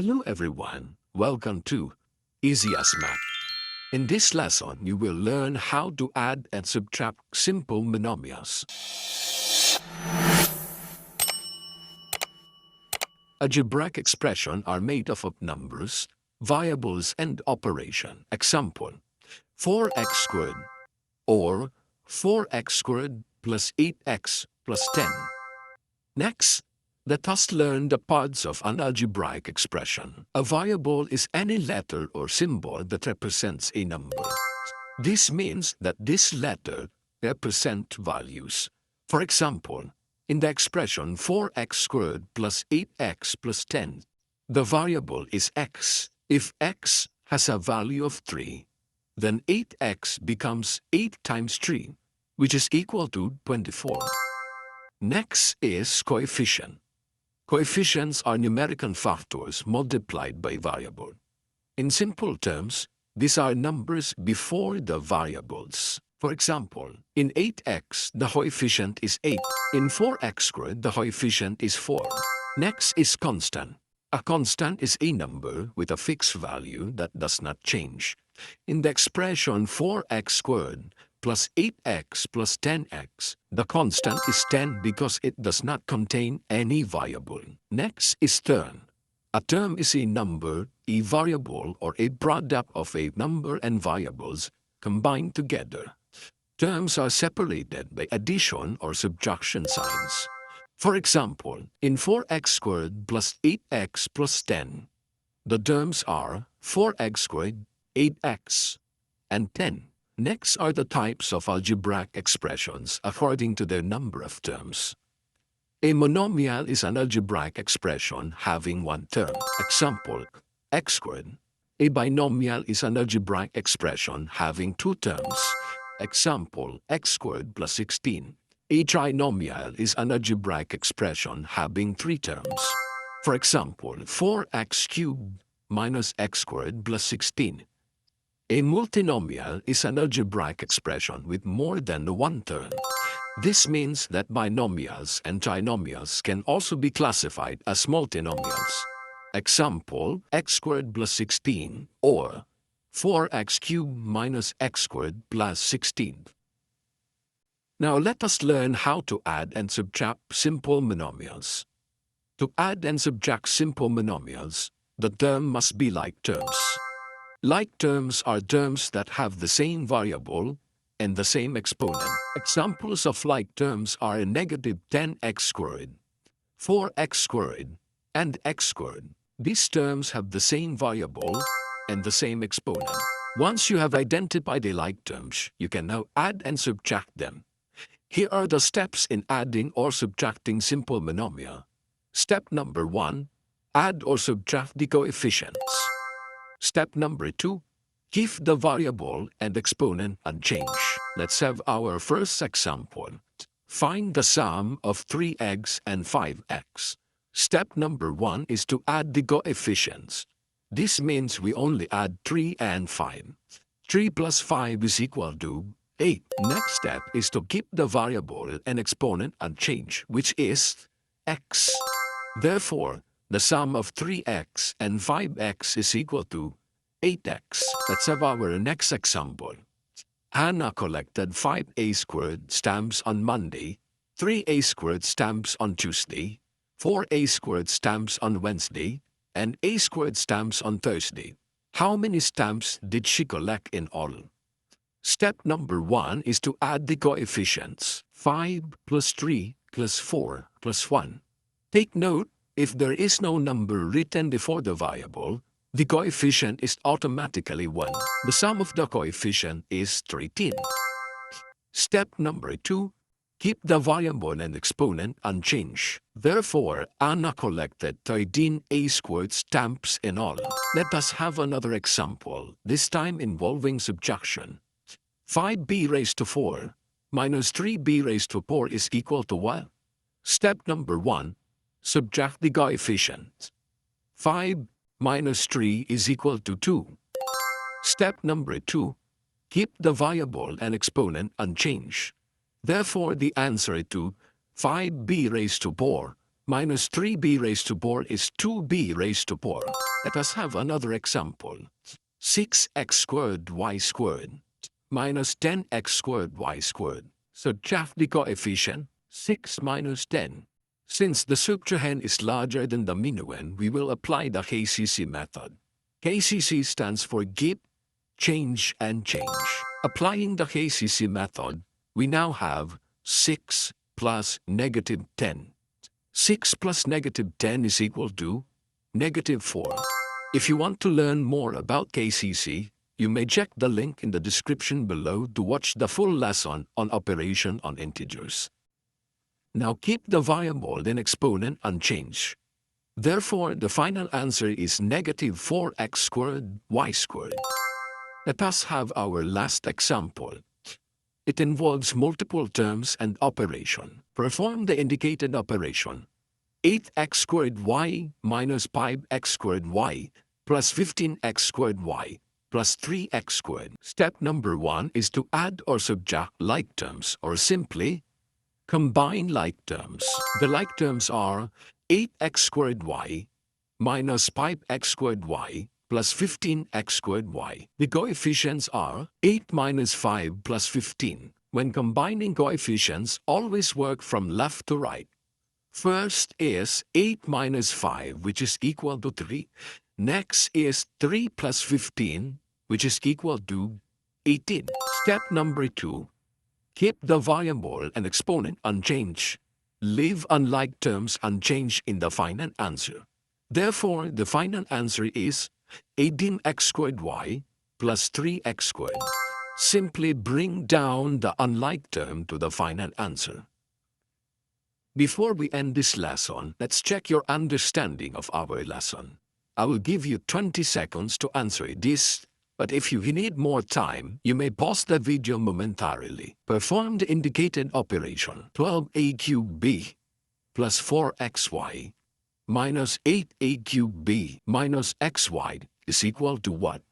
Hello everyone, welcome to Easy as Math. In this lesson, you will learn how to add and subtract simple monomials. Algebraic expressions are made up of numbers, variables, and operation. Example, 4x squared or 4x squared plus 8x plus 10. Next, let us learn the parts of an algebraic expression. A variable is any letter or symbol that represents a number. This means that this letter represents values. For example, in the expression 4x squared plus 8x plus 10, the variable is x. If x has a value of 3, then 8x becomes 8 times 3, which is equal to 24. Next is coefficient. Coefficients are numerical factors multiplied by variable. In simple terms, these are numbers before the variables. For example, in 8x, the coefficient is 8. In 4x squared, the coefficient is 4. Next is constant. A constant is a number with a fixed value that does not change. In the expression 4x squared plus 8x plus 10x, the constant is 10 because it does not contain any variable. Next is term. A term is a number, a variable, or a product of a number and variables combined together. Terms are separated by addition or subtraction signs. For example, in 4x squared plus 8x plus 10, the terms are 4x squared, 8x, and 10. Next are the types of algebraic expressions according to their number of terms. A monomial is an algebraic expression having one term. Example, x squared. A binomial is an algebraic expression having two terms. Example, x squared plus 16. A trinomial is an algebraic expression having three terms. For example, 4x cubed minus x squared plus 16. A multinomial is an algebraic expression with more than one term. This means that binomials and trinomials can also be classified as multinomials. Example, x squared plus 16 or 4x cubed minus x squared plus 16. Now let us learn how to add and subtract simple monomials. To add and subtract simple monomials, the term must be like terms. Like terms are terms that have the same variable and the same exponent. Examples of like terms are negative 10x squared, 4x squared, and x squared. These terms have the same variable and the same exponent. Once you have identified the like terms, you can now add and subtract them. Here are the steps in adding or subtracting simple monomial. Step number 1. Add or subtract the coefficients. Step number 2. Keep the variable and exponent unchanged. Let's have our first example. Find the sum of 3x and 5x. Step number 1 is to add the coefficients. This means we only add 3 and 5. 3 plus 5 is equal to 8. Next step is to keep the variable and exponent unchanged, which is x. Therefore, the sum of 3x and 5x is equal to 8x. Let's have our next example. Hannah collected 5a squared stamps on Monday, 3a squared stamps on Tuesday, 4a squared stamps on Wednesday, and a squared stamps on Thursday. How many stamps did she collect in all? Step number 1 is to add the coefficients. 5 plus 3 plus 4 plus 1. Take note, if there is no number written before the variable, the coefficient is automatically 1. The sum of the coefficient is 13. Step number 2. Keep the variable and exponent unchanged. Therefore, Anna collected 13 a squared stamps in all. Let us have another example, this time involving subtraction. 5b raised to 4 minus 3b raised to 4 is equal to what? Step number 1. Subtract the coefficients. 5 minus 3 is equal to 2. Step number 2. Keep the variable and exponent unchanged. Therefore, the answer to 5b raised to 4 minus 3b raised to 4 is 2b raised to 4. Let us have another example. 6x squared y squared minus 10x squared y squared. Subtract the coefficient 6 minus 10. Since the subtrahend is larger than the minuend, we will apply the KCC method. KCC stands for keep, change, and change. Applying the KCC method, we now have 6 plus negative 10. 6 plus negative 10 is equal to negative 4. If you want to learn more about KCC, you may check the link in the description below to watch the full lesson on operation on integers. Now keep the variable and exponent unchanged. Therefore, the final answer is negative 4x squared y squared. Let us have our last example. It involves multiple terms and operation. Perform the indicated operation. 8x squared y minus 5x squared y plus 15x squared y plus 3x squared. Step number 1 is to add or subtract like terms, or simply combine like terms. The like terms are 8x squared y minus 5x squared y plus 15x squared y. The coefficients are 8 minus 5 plus 15. When combining coefficients, always work from left to right. First is 8 minus 5, which is equal to 3. Next is 3 plus 15, which is equal to 18. Step number 2. Keep the variable and exponent unchanged. Leave unlike terms unchanged in the final answer. Therefore, the final answer is 18x squared y plus 3x squared. Simply bring down the unlike term to the final answer. Before we end this lesson, let's check your understanding of our lesson. I will give you 20 seconds to answer this, but if you need more time, you may pause the video momentarily. Perform the indicated operation. 12a cubed b plus 4xy minus 8a cubed b minus xy is equal to what?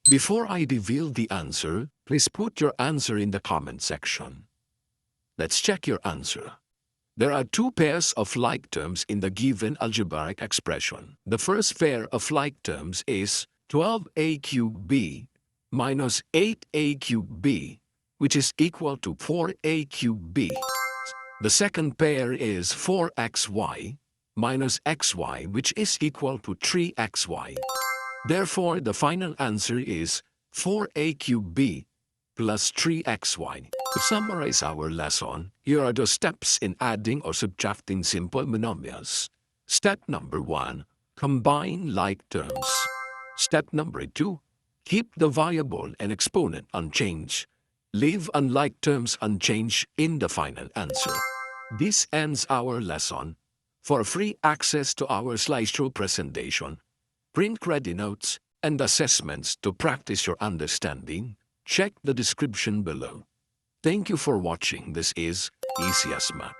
Before I reveal the answer, please put your answer in the comment section. Let's check your answer. There are two pairs of like terms in the given algebraic expression. The first pair of like terms is 12a cubed b minus 8a cubed b, which is equal to 4a cubed b. The second pair is 4xy minus xy, which is equal to 3xy. Therefore, the final answer is 4a cubed b plus 3xy. To summarize our lesson, here are the steps in adding or subtracting simple monomials. Step number 1. Combine like terms. Step number 2. Keep the variable and exponent unchanged. Leave unlike terms unchanged in the final answer. This ends our lesson. For free access to our slideshow presentation, print credit notes, and assessments to practice your understanding, check the description below. Thank you for watching. This is Easy as Math.